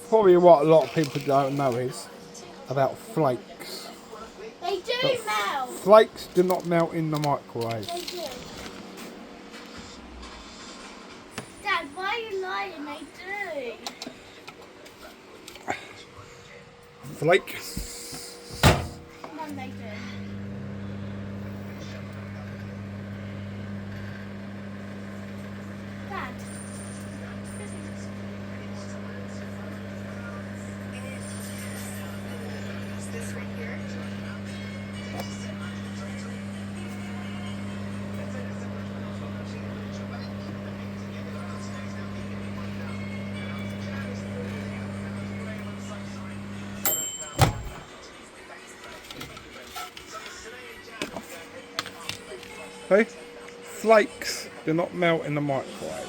Probably what a lot of people don't know is about flakes. They do But melt. flakes do not melt in the microwave. They do. Dad, why are you lying? They do. Flakes. Mum, they do. Dad. This right here. Hey, flakes do not melt in the microwave.